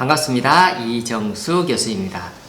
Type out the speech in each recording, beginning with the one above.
반갑습니다. 이정수 교수입니다.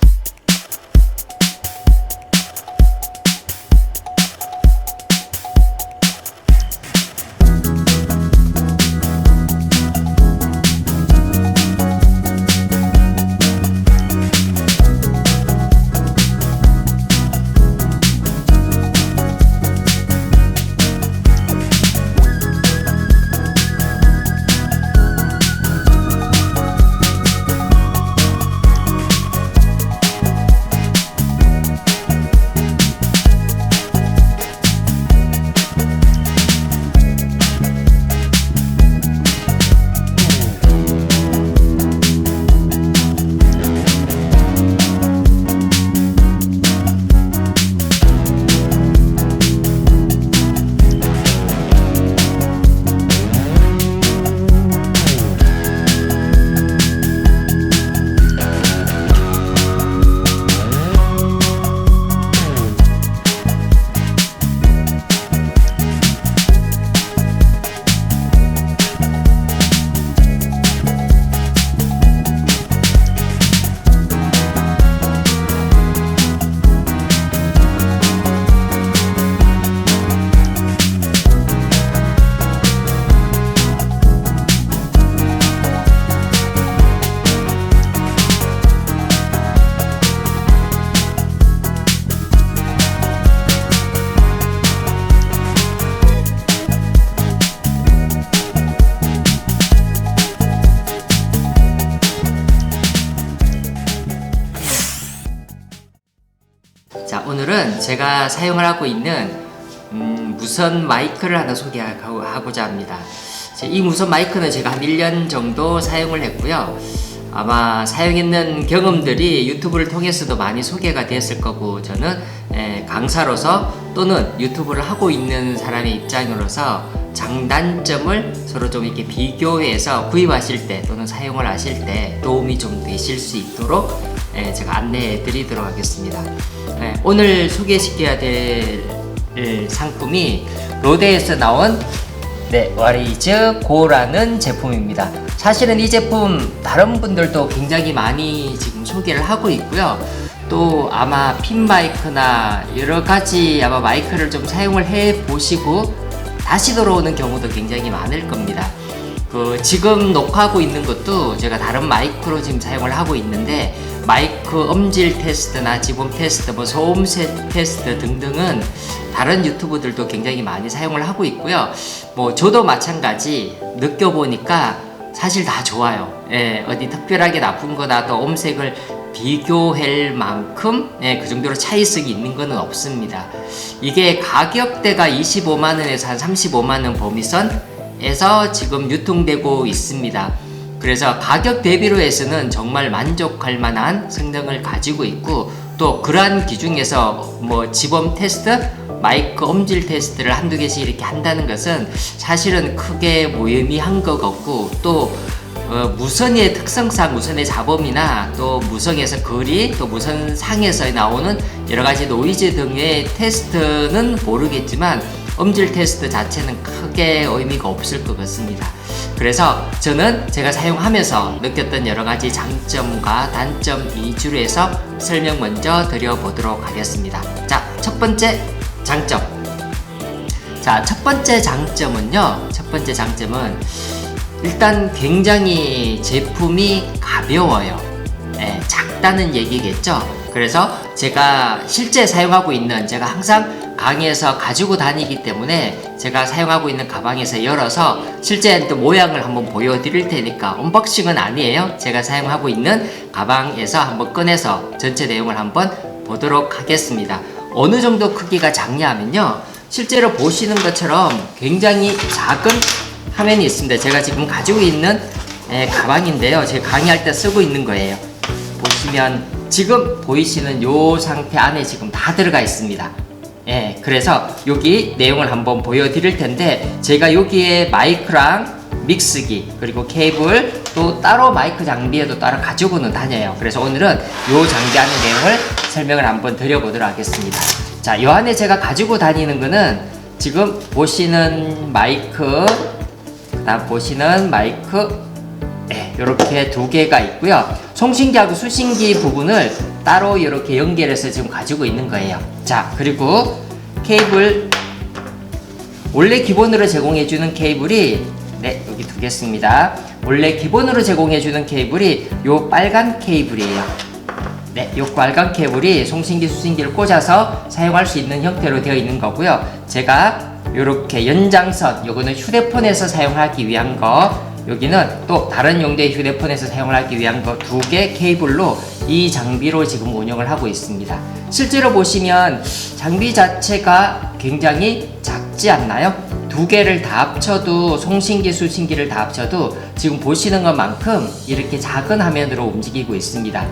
자, 오늘은 제가 사용을 하고 있는 무선 마이크를 하나 소개하고자 합니다. 이 무선 마이크는 제가 한 1년 정도 사용을 했고요. 아마 사용했는 경험들이 유튜브를 통해서도 많이 소개가 되었을 거고, 저는 강사로서 또는 유튜브를 하고 있는 사람의 입장으로서 장단점을 서로 좀 이렇게 비교해서 구입하실 때 또는 사용을 하실 때 도움이 좀 되실 수 있도록 제가 안내해 드리도록 하겠습니다. 오늘 소개시켜야 될 상품이 로데에서 나온 와리즈 고라는 제품입니다. 사실은 이 제품 다른 분들도 굉장히 많이 지금 소개를 하고 있고요. 또 아마 핀 마이크나 여러 가지 아마 마이크를 좀 사용을 해 보시고 다시 돌아오는 경우도 굉장히 많을 겁니다. 지금 녹화하고 있는 것도 제가 다른 마이크로 지금 사용을 하고 있는데, 마이크 음질 테스트나 지범 테스트, 소음 테스트 등등은 다른 유튜브들도 굉장히 많이 사용을 하고 있고요. 저도 마찬가지 느껴보니까 사실 다 좋아요. 어디 특별하게 나쁜 거나 또 음색을 비교할 만큼 그 정도로 차이성이 있는 거는 없습니다. 이게 가격대가 25만원에서 한 35만원 범위선에서 지금 유통되고 있습니다. 그래서 가격 대비로 해서는 정말 만족할 만한 성능을 가지고 있고, 또 그러한 기준에서 지범 테스트, 마이크 음질 테스트를 한두 개씩 이렇게 한다는 것은 사실은 크게 무의미한 것 같고, 또 무선의 특성상 무선의 잡음이나 또 무선에서 거리, 또 무선상에서 나오는 여러가지 노이즈 등의 테스트는 모르겠지만 음질 테스트 자체는 크게 의미가 없을 것 같습니다. 그래서 저는 제가 사용하면서 느꼈던 여러가지 장점과 단점 위주로 해서 설명 먼저 드려보도록 하겠습니다. 자, 첫 번째 장점. 첫 번째 장점은 일단 굉장히 제품이 가벼워요. 작다는 얘기겠죠. 그래서 제가 실제 사용하고 있는, 제가 항상 강의에서 가지고 다니기 때문에 제가 사용하고 있는 가방에서 열어서 실제 또 모양을 한번 보여드릴 테니까, 언박싱은 아니에요. 제가 사용하고 있는 가방에서 한번 꺼내서 전체 내용을 한번 보도록 하겠습니다. 어느 정도 크기가 작냐면요, 실제로 보시는 것처럼 굉장히 작은 화면이 있습니다. 제가 지금 가지고 있는 가방인데요, 제가 강의할 때 쓰고 있는 거예요. 보시면 지금 보이시는 요 상태 안에 지금 다 들어가 있습니다. 그래서 여기 내용을 한번 보여드릴 텐데, 제가 여기에 마이크랑 믹스기 그리고 케이블 또 따로 마이크 장비에도 따로 가지고는 다녀요. 그래서 오늘은 요 장비 안의 내용을 설명을 한번 드려보도록 하겠습니다. 자, 요 안에 제가 가지고 다니는 거는 지금 보시는 마이크, 그다음 보시는 마이크 이렇게 두 개가 있고요. 송신기하고 수신기 부분을 따로 이렇게 연결해서 지금 가지고 있는 거예요. 자, 그리고 케이블, 원래 기본으로 제공해주는 케이블이 여기 두겠습니다. 원래 기본으로 제공해주는 케이블이 요 빨간 케이블이에요. 요 빨간 케이블이 송신기, 수신기를 꽂아서 사용할 수 있는 형태로 되어 있는 거고요. 제가 요렇게 연장선, 요거는 휴대폰에서 사용하기 위한 거, 여기는 또 다른 용도의 휴대폰에서 사용을 하기 위한 거 두 개 케이블로 이 장비로 지금 운영을 하고 있습니다. 실제로 보시면 장비 자체가 굉장히 작지 않나요? 두 개를 다 합쳐도, 송신기, 수신기를 다 합쳐도 지금 보시는 것만큼 이렇게 작은 화면으로 움직이고 있습니다.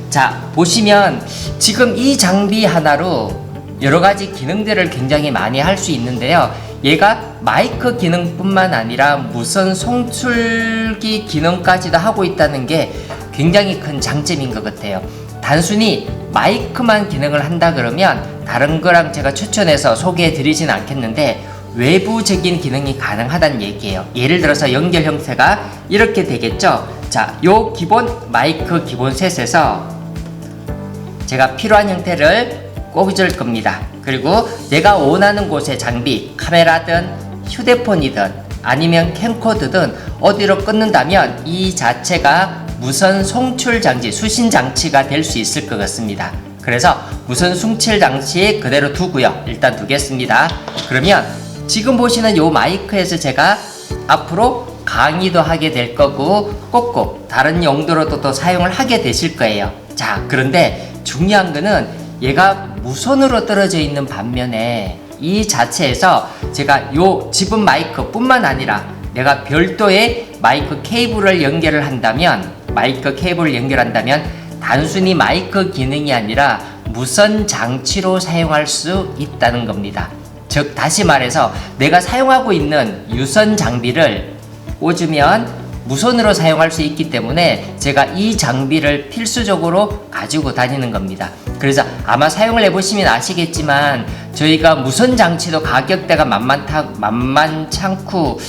자, 보시면 지금 이 장비 하나로 여러 가지 기능들을 굉장히 많이 할 수 있는데요. 얘가 마이크 기능뿐만 아니라 무선 송출기 기능까지도 하고 있다는 게 굉장히 큰 장점인 것 같아요. 단순히 마이크만 기능을 한다 그러면 다른 거랑 제가 추천해서 소개해 드리진 않겠는데 외부적인 기능이 가능하다는 얘기예요. 예를 들어서 연결 형태가 이렇게 되겠죠. 자, 요 기본 마이크 기본 셋에서 제가 필요한 형태를 꽂을 겁니다. 그리고 내가 원하는 곳의 장비, 카메라든 휴대폰이든 아니면 캠코더든 어디로 끊는다면 이 자체가 무선 송출 장치, 수신 장치가 될 수 있을 것 같습니다. 그래서 무선 송출 장치 그대로 두고요. 일단 두겠습니다. 그러면 지금 보시는 요 마이크에서 제가 앞으로 강의도 하게 될 거고 꼭꼭 다른 용도로도 또 사용을 하게 되실 거예요. 자, 그런데 중요한 거는 얘가 무선으로 떨어져 있는 반면에 이 자체에서 제가 요 지분 마이크 뿐만 아니라 내가 별도의 마이크 케이블을 연결을 한다면, 단순히 마이크 기능이 아니라 무선 장치로 사용할 수 있다는 겁니다. 즉, 다시 말해서 내가 사용하고 있는 유선 장비를 꽂으면 무선으로 사용할 수 있기 때문에 제가 이 장비를 필수적으로 가지고 다니는 겁니다. 그래서 아마 사용을 해보시면 아시겠지만 저희가 무선 장치도 가격대가 만만찮고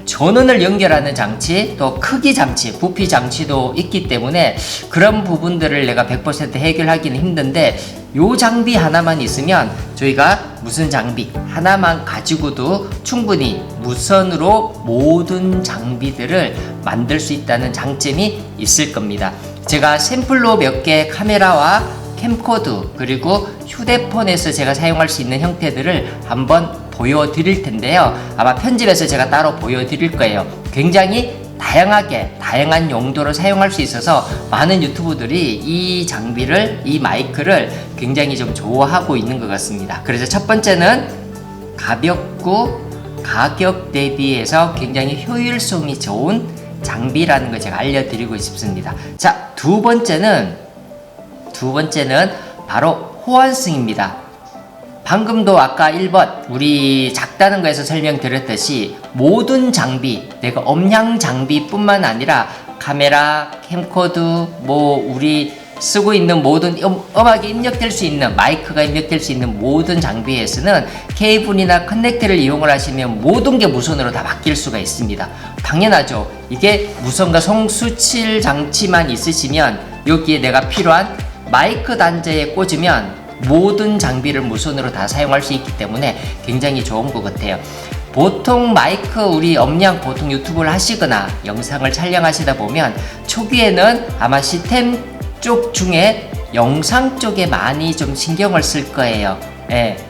전원을 연결하는 장치, 또 크기 장치, 부피 장치도 있기 때문에 그런 부분들을 내가 100% 해결하기는 힘든데 요 장비 하나만 있으면 저희가 무선 장비 하나만 가지고도 충분히 무선으로 모든 장비들을 만들 수 있다는 장점이 있을 겁니다. 제가 샘플로 몇 개 카메라와 캠코더 그리고 휴대폰에서 제가 사용할 수 있는 형태들을 한번 보여드릴 텐데요. 아마 편집해서 제가 따로 보여드릴 거예요. 굉장히 다양한 용도로 사용할 수 있어서 많은 유튜브들이 이 장비를, 이 마이크를 굉장히 좀 좋아하고 있는 것 같습니다. 그래서 첫 번째는 가볍고 가격 대비해서 굉장히 효율성이 좋은 장비라는 걸 제가 알려드리고 싶습니다. 자, 두 번째는 바로 호환성입니다. 방금도 아까 1번 우리 작다는 거에서 설명드렸듯이 모든 장비, 내가 음향 장비뿐만 아니라 카메라, 캠코더, 우리 쓰고 있는 모든 음악이 입력될 수 있는, 마이크가 입력될 수 있는 모든 장비에서는 케이블이나 커넥터를 이용을 하시면 모든 게 무선으로 다 바뀔 수가 있습니다. 당연하죠. 이게 무선과 송수칠 장치만 있으시면 여기에 내가 필요한 마이크 단자에 꽂으면 모든 장비를 무선으로 다 사용할 수 있기 때문에 굉장히 좋은 것 같아요. 보통 마이크, 우리 음량 보통 유튜브를 하시거나 영상을 촬영하시다 보면 초기에는 아마 시스템 쪽 중에 영상 쪽에 많이 좀 신경을 쓸 거예요.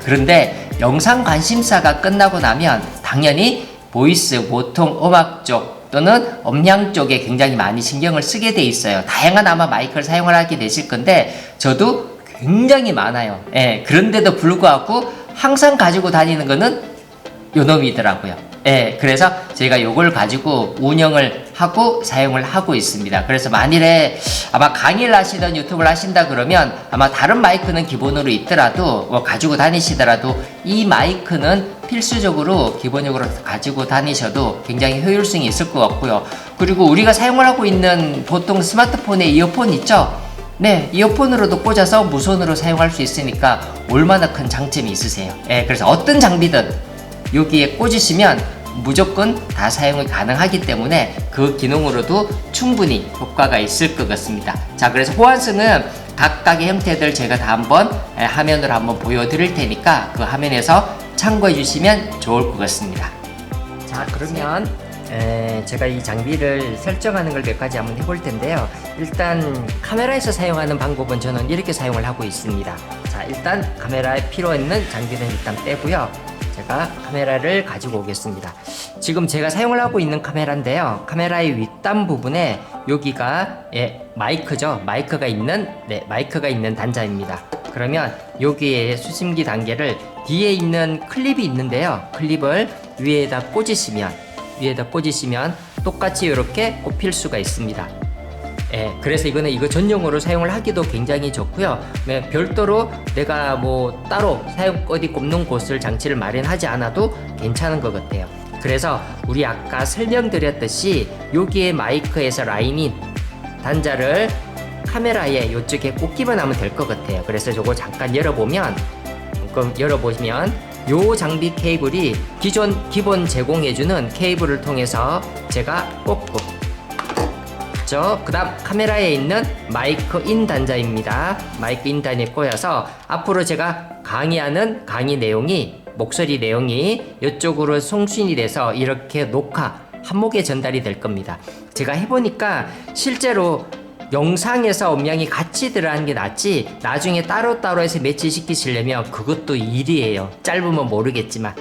그런데 영상 관심사가 끝나고 나면 당연히 보이스, 보통 음악 쪽 또는 음량 쪽에 굉장히 많이 신경을 쓰게 돼 있어요. 다양한 아마 마이크를 사용을 하게 되실 건데 저도 굉장히 많아요. 그런데도 불구하고 항상 가지고 다니는 거는 요 놈이더라고요. 그래서 저희가 요걸 가지고 운영을 하고 사용을 하고 있습니다. 그래서 만일에 아마 강의를 하시던 유튜브를 하신다 그러면 아마 다른 마이크는 기본으로 있더라도 가지고 다니시더라도 이 마이크는 필수적으로 기본적으로 가지고 다니셔도 굉장히 효율성이 있을 것 같고요. 그리고 우리가 사용을 하고 있는 보통 스마트폰에 이어폰 있죠? 이어폰으로도 꽂아서 무선으로 사용할 수 있으니까 얼마나 큰 장점이 있으세요. 그래서 어떤 장비든 여기에 꽂으시면 무조건 다 사용이 가능하기 때문에 그 기능으로도 충분히 효과가 있을 것 같습니다. 자, 그래서 호환성은 각각의 형태들 제가 다 한번 화면으로 한번 보여드릴 테니까 그 화면에서 참고해 주시면 좋을 것 같습니다. 자, 그러면 제가 이 장비를 설정하는 걸 몇 가지 한번 해볼 텐데요. 일단 카메라에서 사용하는 방법은 저는 이렇게 사용을 하고 있습니다. 자, 일단 카메라에 필요 있는 장비는 일단 빼고요. 제가 카메라를 가지고 오겠습니다. 지금 제가 사용을 하고 있는 카메라인데요. 카메라의 윗단 부분에 여기가 마이크죠. 마이크가 있는 단자입니다. 그러면 여기에 수심기 단계를 뒤에 있는 클립이 있는데요. 클립을 위에다 꽂으시면 똑같이 이렇게 꼽힐 수가 있습니다. 그래서 이거 전용으로 사용을 하기도 굉장히 좋고요. 별도로 내가 뭐 따로 어디 꼽는 곳을 장치를 마련하지 않아도 괜찮은 것 같아요. 그래서 우리 아까 설명드렸듯이 여기에 마이크에서 라인인 단자를 카메라에 이쪽에 꽂기만 하면 될 것 같아요. 그래서 저거 잠깐 열어보면 요 장비 케이블이 기본 제공해주는 케이블을 통해서 제가 꽂고, 그 다음 카메라에 있는 마이크 인 단자입니다. 마이크 인 단에 꽂아서 앞으로 제가 강의하는 목소리 내용이 이쪽으로 송신이 돼서 이렇게 녹화 한목에 전달이 될 겁니다. 제가 해보니까 실제로 영상에서 음량이 같이 들어가는 게 낫지, 나중에 따로따로 해서 매치시키시려면 그것도 일이에요. 짧으면 모르겠지만.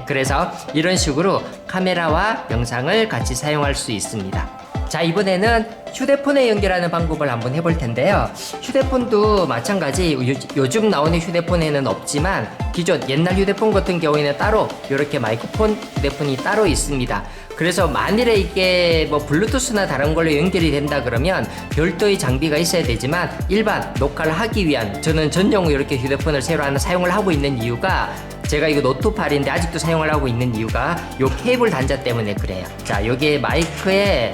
그래서 이런 식으로 카메라와 영상을 같이 사용할 수 있습니다. 자, 이번에는 휴대폰에 연결하는 방법을 한번 해볼 텐데요. 휴대폰도 마찬가지, 요즘 나오는 휴대폰에는 없지만 기존 옛날 휴대폰 같은 경우에는 따로 이렇게 마이크폰 휴대폰이 따로 있습니다. 그래서 만일에 이게 뭐 블루투스나 다른 걸로 연결이 된다 그러면 별도의 장비가 있어야 되지만, 일반 녹화를 하기 위한 저는 전용으로 이렇게 휴대폰을 새로 하나 사용을 하고 있는 이유가, 제가 이거 노트8인데 아직도 사용을 하고 있는 이유가 요 케이블 단자 때문에 그래요. 자, 여기에 마이크에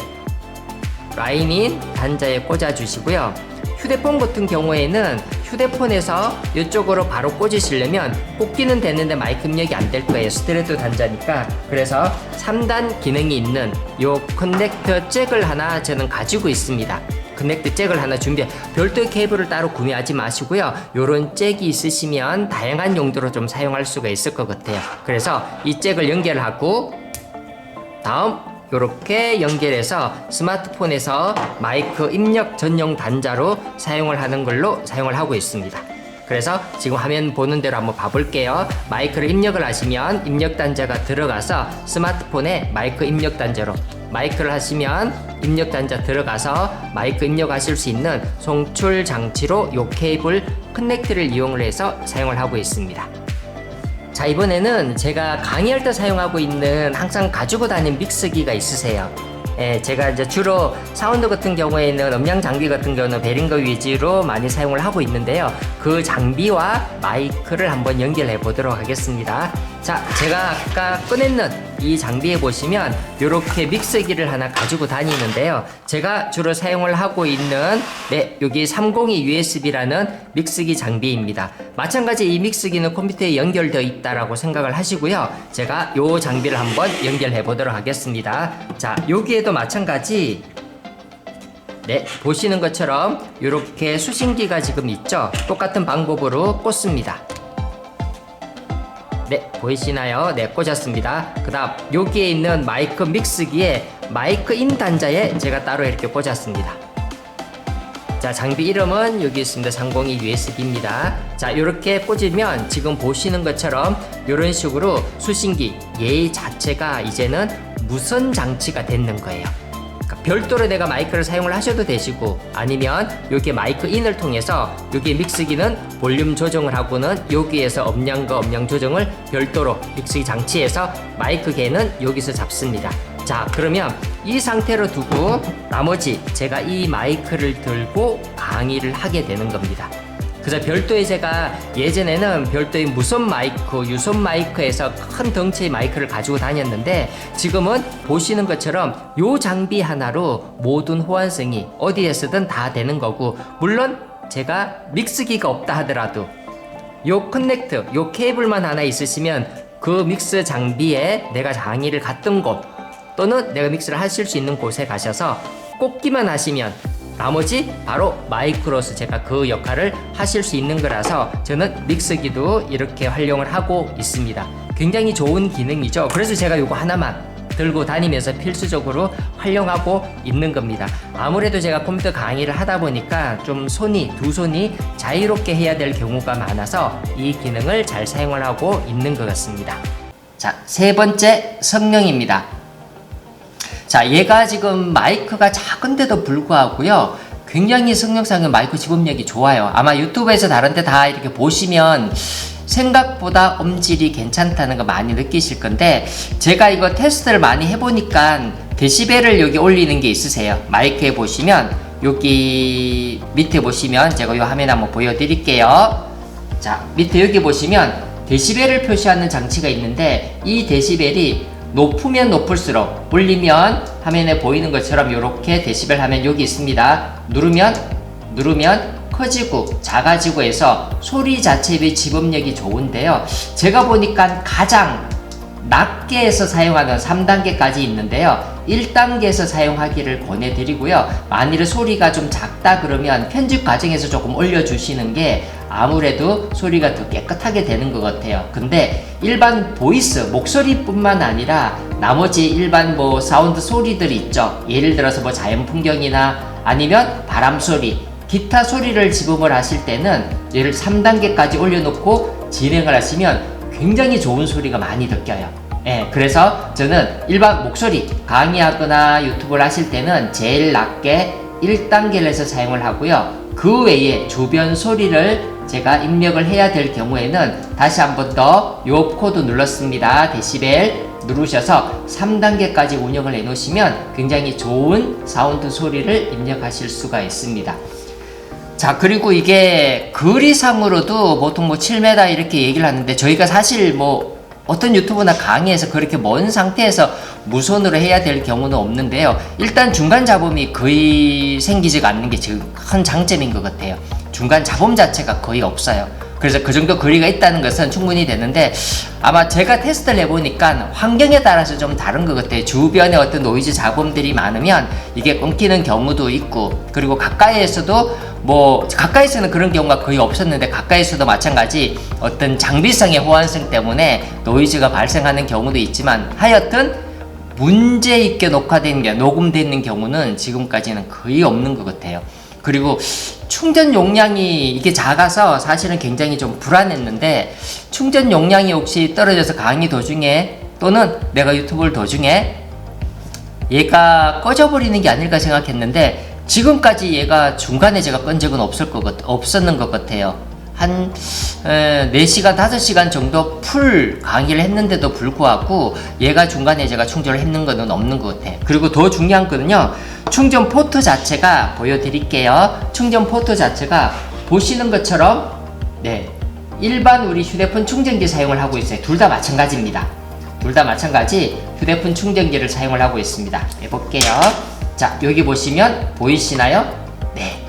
라인인 단자에 꽂아 주시고요. 휴대폰 같은 경우에는 휴대폰에서 이쪽으로 바로 꽂으시려면 꽂기는 되는데 마이크 입력이 안 될 거예요. 스트레이트 단자니까. 그래서 3단 기능이 있는 요 커넥터 잭을 하나 저는 가지고 있습니다. 커넥터 잭을 하나 별도의 케이블을 따로 구매하지 마시고요. 요런 잭이 있으시면 다양한 용도로 좀 사용할 수가 있을 것 같아요. 그래서 이 잭을 연결하고, 다음 이렇게 연결해서 스마트폰에서 마이크 입력 전용 단자로 사용을 하고 있습니다. 그래서 지금 화면 보는 대로 한번 봐볼게요. 마이크를 입력을 하시면 입력 단자가 들어가서 스마트폰에 마이크 입력 단자로, 마이크를 하시면 입력 단자 들어가서 마이크 입력하실 수 있는 송출 장치로 요 케이블 커넥트를 이용을 해서 사용을 하고 있습니다. 자, 이번에는 제가 강의할 때 사용하고 있는, 항상 가지고 다니는 믹스기가 있으세요. 제가 이제 주로 사운드 같은 경우에는 음량 장비 같은 경우는 베링거 위주로 많이 사용을 하고 있는데요. 그 장비와 마이크를 한번 연결해 보도록 하겠습니다. 자, 제가 아까 꺼냈는 이 장비에 보시면 이렇게 믹서기를 하나 가지고 다니는데요. 제가 주로 사용을 하고 있는 여기 302 USB라는 믹서기 장비입니다. 마찬가지 이 믹서기는 컴퓨터에 연결되어 있다라고 생각을 하시고요. 제가 이 장비를 한번 연결해 보도록 하겠습니다. 자, 여기에도 마찬가지 보시는 것처럼 이렇게 수신기가 지금 있죠. 똑같은 방법으로 꽂습니다. 보이시나요? 꽂았습니다. 그 다음 여기에 있는 마이크 믹스기에 마이크 인 단자에 제가 따로 이렇게 꽂았습니다. 자, 장비 이름은 여기 있습니다. 302 USB입니다. 자, 이렇게 꽂으면 지금 보시는 것처럼 이런 식으로 수신기 얘 자체가 이제는 무선 장치가 되는 거예요. 별도로 내가 마이크를 사용을 하셔도 되시고, 아니면 여기 마이크 인을 통해서 여기 믹스기는 볼륨 조정을 하고는 여기에서 음량과 음량 조정을 별도로 믹스기 장치에서 마이크 개는 여기서 잡습니다. 자, 그러면 이 상태로 두고 나머지 제가 이 마이크를 들고 강의를 하게 되는 겁니다. 그래서 별도의 제가 예전에는 별도의 무선 마이크, 유선 마이크에서 큰 덩치의 마이크를 가지고 다녔는데, 지금은 보시는 것처럼 요 장비 하나로 모든 호환성이 어디에서든 다 되는 거고, 물론 제가 믹스기가 없다 하더라도 요 커넥터, 요 케이블만 하나 있으시면 그 믹스 장비에 내가 강의를 갔던 곳 또는 내가 믹스를 하실 수 있는 곳에 가셔서 꽂기만 하시면 나머지 바로 마이크로서 제가 그 역할을 하실 수 있는 거라서 저는 믹스기도 이렇게 활용을 하고 있습니다. 굉장히 좋은 기능이죠. 그래서 제가 이거 하나만 들고 다니면서 필수적으로 활용하고 있는 겁니다. 아무래도 제가 컴퓨터 강의를 하다 보니까 좀 두 손이 자유롭게 해야 될 경우가 많아서 이 기능을 잘 사용을 하고 있는 것 같습니다. 자, 세 번째 성능입니다. 자, 얘가 지금 마이크가 작은데도 불구하고요, 굉장히 성능상의 마이크 집음력이 좋아요. 아마 유튜브에서 다른 데 다 이렇게 보시면 생각보다 음질이 괜찮다는 거 많이 느끼실 건데, 제가 이거 테스트를 많이 해보니까 데시벨을 여기 올리는 게 있으세요. 마이크에 보시면 여기 밑에 보시면 제가 이 화면에 한번 보여드릴게요. 자, 밑에 여기 보시면 데시벨을 표시하는 장치가 있는데, 이 데시벨이 높으면 높을수록, 올리면 화면에 보이는 것처럼 이렇게 데시벨 하면 여기 있습니다. 누르면 커지고 작아지고 해서 소리 자체의 집음력이 좋은데요. 제가 보니까 가장 낮게 해서 사용하는 3단계까지 있는데요. 1단계에서 사용하기를 권해드리고요. 만일 소리가 좀 작다 그러면 편집 과정에서 조금 올려주시는 게 아무래도 소리가 더 깨끗하게 되는 것 같아요. 근데 일반 보이스, 목소리뿐만 아니라 나머지 일반 사운드 소리들이 있죠. 예를 들어서 자연 풍경이나 아니면 바람 소리, 기타 소리를 집음을 하실 때는 얘를 3단계까지 올려놓고 진행을 하시면 굉장히 좋은 소리가 많이 느껴요. 예, 그래서 저는 일반 목소리 강의하거나 유튜브를 하실 때는 제일 낮게 1단계를 해서 사용을 하고요. 그 외에 주변 소리를 제가 입력을 해야 될 경우에는 다시 한번 더 요 코드 눌렀습니다. 데시벨 누르셔서 3단계까지 운영을 해 놓으시면 굉장히 좋은 사운드 소리를 입력하실 수가 있습니다. 자, 그리고 이게 거리상으로도 보통 7m 이렇게 얘기를 하는데, 저희가 사실 어떤 유튜브나 강의에서 그렇게 먼 상태에서 무선으로 해야 될 경우는 없는데요. 일단 중간 잡음이 거의 생기지가 않는 게 지금 큰 장점인 것 같아요. 중간 잡음 자체가 거의 없어요. 그래서 그 정도 거리가 있다는 것은 충분히 되는데, 아마 제가 테스트를 해보니까 환경에 따라서 좀 다른 것 같아요. 주변에 어떤 노이즈 잡음들이 많으면 이게 끊기는 경우도 있고, 그리고 가까이서는 그런 경우가 거의 없었는데, 가까이서도 마찬가지 어떤 장비성의 호환성 때문에 노이즈가 발생하는 경우도 있지만, 하여튼 문제 있게 녹음되는 경우는 지금까지는 거의 없는 것 같아요. 그리고 충전 용량이 이게 작아서 사실은 굉장히 좀 불안했는데, 충전 용량이 혹시 떨어져서 강의 도중에 또는 내가 유튜브를 도중에 얘가 꺼져버리는 게 아닐까 생각했는데, 지금까지 얘가 중간에 제가 끈 적은 없었는 것 같아요. 한 4시간, 5시간 정도 풀 강의를 했는데도 불구하고 얘가 중간에 제가 충전을 했는 거는 없는 것 같아요. 그리고 더 중요한 거는요, 충전 포트 자체가 보여드릴게요. 충전 포트 자체가 보시는 것처럼 일반 우리 휴대폰 충전기 사용을 하고 있어요. 둘 다 마찬가지입니다. 둘 다 마찬가지 휴대폰 충전기를 사용을 하고 있습니다. 해볼게요. 자, 여기 보시면 보이시나요? 네,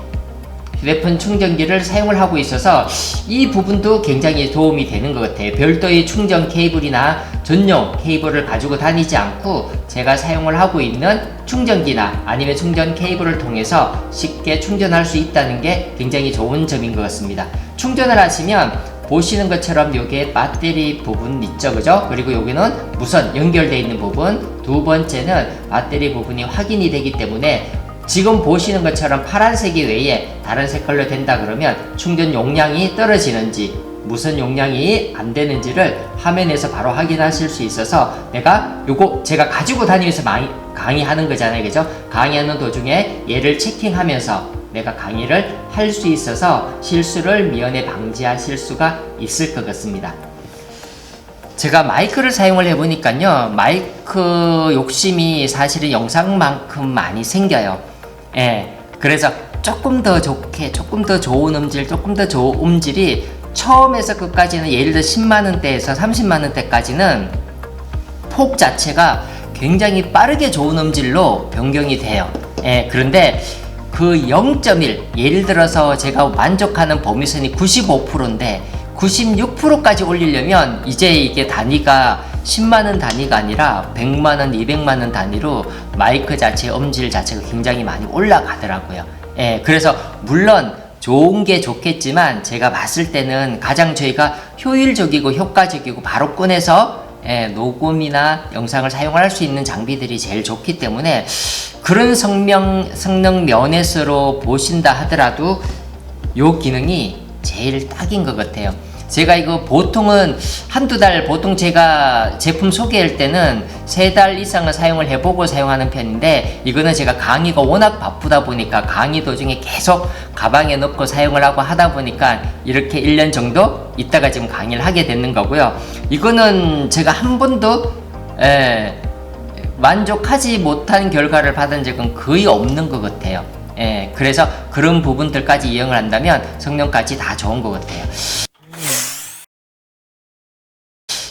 휴대폰 충전기를 사용을 하고 있어서 이 부분도 굉장히 도움이 되는 것 같아요. 별도의 충전 케이블이나 전용 케이블을 가지고 다니지 않고 제가 사용을 하고 있는 충전기나 아니면 충전 케이블을 통해서 쉽게 충전할 수 있다는 게 굉장히 좋은 점인 것 같습니다. 충전을 하시면 보시는 것처럼 여기에 배터리 부분 있죠, 그죠? 그리고 여기는 무선 연결되어 있는 부분, 두 번째는 배터리 부분이 확인이 되기 때문에 지금 보시는 것처럼 파란색이 외에 다른 색깔로 된다 그러면 충전 용량이 떨어지는지 무선 용량이 안 되는지를 화면에서 바로 확인하실 수 있어서, 요거 제가 가지고 다니면서 많이 강의하는 거잖아요, 그죠? 강의하는 도중에 얘를 체킹하면서 내가 강의를 할 수 있어서 실수를 미연에 방지하실 수가 있을 것 같습니다. 제가 마이크를 사용을 해보니까요, 마이크 욕심이 사실은 영상만큼 많이 생겨요. 예, 그래서 조금 더 좋게, 조금 더 좋은 음질, 조금 더 좋은 음질이 처음에서 끝까지는, 예를 들어 10만원대에서 30만원대까지는 폭 자체가 굉장히 빠르게 좋은 음질로 변경이 돼요. 예, 그런데 그 0.1, 예를 들어서 제가 만족하는 범위선이 95%인데 96%까지 올리려면 이제 이게 단위가 10만원 단위가 아니라 100만원, 200만원 단위로 마이크 자체 음질 자체가 굉장히 많이 올라가더라고요. 예, 그래서 물론 좋은 게 좋겠지만 제가 봤을 때는 가장 저희가 효율적이고 효과적이고 바로 꺼내서 녹음이나 영상을 사용할 수 있는 장비들이 제일 좋기 때문에 그런 성능 면에서로 보신다 하더라도 요 기능이 제일 딱인 것 같아요. 제가 이거 보통은 한두 달, 보통 제가 제품 소개할 때는 3달 이상은 사용을 해보고 사용하는 편인데, 이거는 제가 강의가 워낙 바쁘다 보니까 강의 도중에 계속 가방에 넣고 사용을 하고 하다 보니까 이렇게 1년 정도 있다가 지금 강의를 하게 되는 거고요. 이거는 제가 한 번도 만족하지 못한 결과를 받은 적은 거의 없는 것 같아요. 그래서 그런 부분들까지 이용을 한다면 성능까지 다 좋은 것 같아요.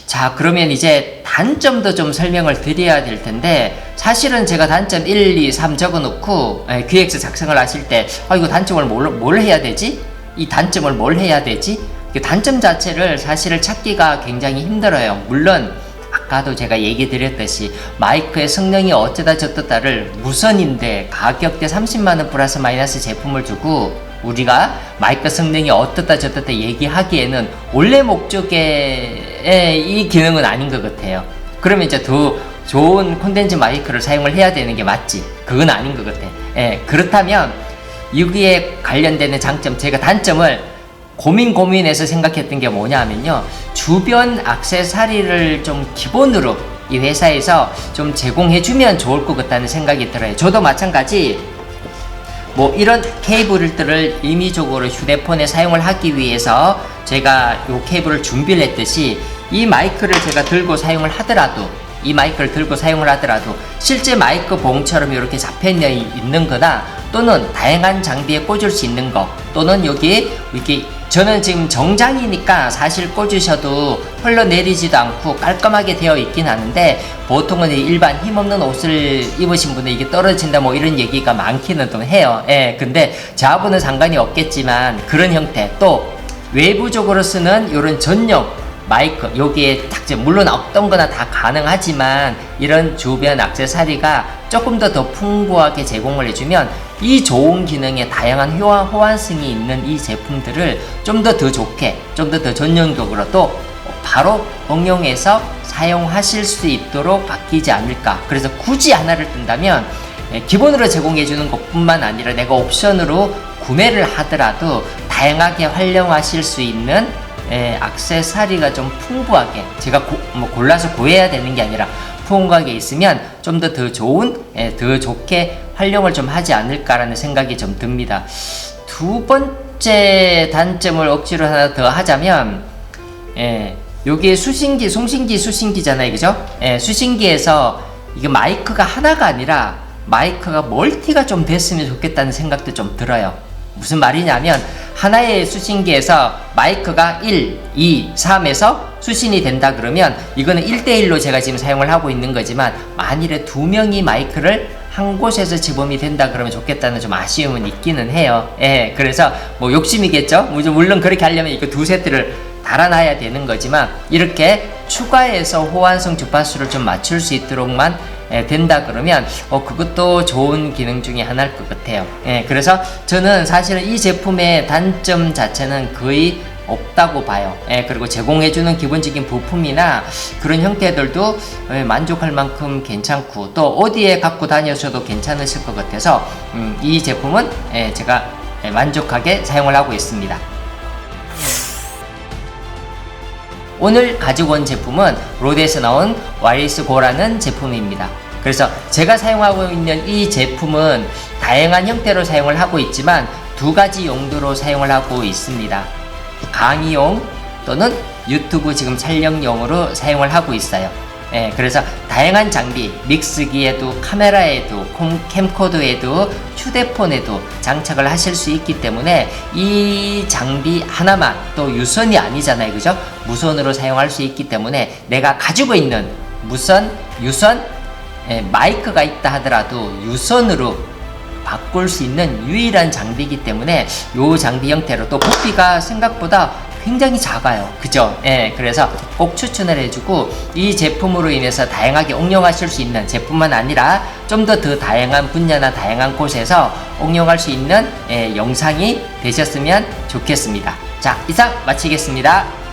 자, 그러면 이제 단점도 좀 설명을 드려야 될 텐데, 사실은 제가 단점 1, 2, 3 적어 놓고 기획서 작성을 하실 때 이거 단점을 뭘 해야 되지? 이 단점을 뭘 해야 되지? 단점 자체를 사실을 찾기가 굉장히 힘들어요. 물론 아까도 제가 얘기 드렸듯이 마이크의 성능이 어쩌다 저쩌다를 무선인데 가격대 30만원 플러스 마이너스 제품을 두고 우리가 마이크 성능이 어떻다 저떻다 얘기하기에는 원래 목적의 이 기능은 아닌 것 같아요. 그러면 이제 더 좋은 콘덴스 마이크를 사용을 해야 되는 게 맞지? 그건 아닌 것 같아. 그렇다면 여기에 관련되는 장점, 제가 단점을 고민해서 생각했던 게 뭐냐 하면요, 주변 액세서리를 좀 기본으로 이 회사에서 좀 제공해주면 좋을 것 같다는 생각이 들어요. 저도 마찬가지 뭐 이런 케이블들을 임의적으로 휴대폰에 사용을 하기 위해서 제가 요 케이블을 준비를 했듯이 이 마이크를 제가 들고 사용을 하더라도, 이 마이크를 들고 사용을 하더라도 실제 마이크 봉처럼 이렇게 잡혀 있는 거나, 또는 다양한 장비에 꽂을 수 있는 거, 또는 여기에 이렇게 저는 지금 정장이니까 사실 꽂으셔도 흘러내리지도 않고 깔끔하게 되어 있긴 하는데, 보통은 일반 힘없는 옷을 입으신 분은 이게 떨어진다 뭐 이런 얘기가 많기는 좀 해요. 근데 저하고는 상관이 없겠지만 그런 형태, 또 외부적으로 쓰는 이런 전용 마이크, 여기에 딱 물론 어떤 거나 다 가능하지만 이런 주변 액세서리가 조금 더 풍부하게 제공을 해주면 이 좋은 기능에 다양한 호환성이 있는 이 제품들을 좀 더 좋게, 좀 더 전용적으로 또 바로 응용해서 사용하실 수 있도록 바뀌지 않을까. 그래서 굳이 하나를 뜬다면 기본으로 제공해주는 것뿐만 아니라 내가 옵션으로 구매를 하더라도 다양하게 활용하실 수 있는 액세서리가 좀 풍부하게, 제가 골라서 구해야 되는 게 아니라 풍부하게 있으면 좀 더 좋은, 더 좋게 활용을 좀 하지 않을까라는 생각이 좀 듭니다. 두 번째 단점을 억지로 하나 더 하자면, 여기에 수신기잖아요, 그죠? 수신기에서 이게 마이크가 하나가 아니라 마이크가 멀티가 좀 됐으면 좋겠다는 생각도 좀 들어요. 무슨 말이냐면, 하나의 수신기에서 마이크가 1, 2, 3에서 수신이 된다 그러면 이거는 1대1로 제가 지금 사용을 하고 있는 거지만, 만일에 2명이 마이크를 한 곳에서 지범이 된다 그러면 좋겠다는 좀 아쉬움은 있기는 해요. 그래서 뭐 욕심이겠죠? 물론 그렇게 하려면 이거 2세트를 달아놔야 되는 거지만, 이렇게 추가해서 호환성 주파수를 좀 맞출 수 있도록만 된다 그러면 그것도 좋은 기능 중에 하나일 것 같아요. 그래서 저는 사실은 이 제품의 단점 자체는 거의 없다고 봐요. 그리고 제공해주는 기본적인 부품이나 그런 형태들도 만족할 만큼 괜찮고, 또 어디에 갖고 다녀서도 괜찮으실 것 같아서 이 제품은 제가 만족하게 사용을 하고 있습니다. 오늘 가지고 온 제품은 로데에서 나온 와이리스 고라는 제품입니다. 그래서 제가 사용하고 있는 이 제품은 다양한 형태로 사용을 하고 있지만 2가지 용도로 사용을 하고 있습니다. 강의용 또는 유튜브 지금 촬영용으로 사용을 하고 있어요. 그래서 다양한 장비, 믹스기에도 카메라에도 캠코더에도 휴대폰에도 장착을 하실 수 있기 때문에 이 장비 하나만, 또 유선이 아니잖아요, 그죠? 무선으로 사용할 수 있기 때문에 내가 가지고 있는 유선 마이크가 있다 하더라도 유선으로 바꿀 수 있는 유일한 장비이기 때문에 이 장비 형태로, 또 부피가 생각보다 굉장히 작아요. 그죠? 예, 그래서 꼭 추천을 해주고, 이 제품으로 인해서 다양하게 응용하실 수 있는 제품만 아니라 좀 더 다양한 분야나 다양한 곳에서 응용할 수 있는 영상이 되셨으면 좋겠습니다. 자, 이상 마치겠습니다.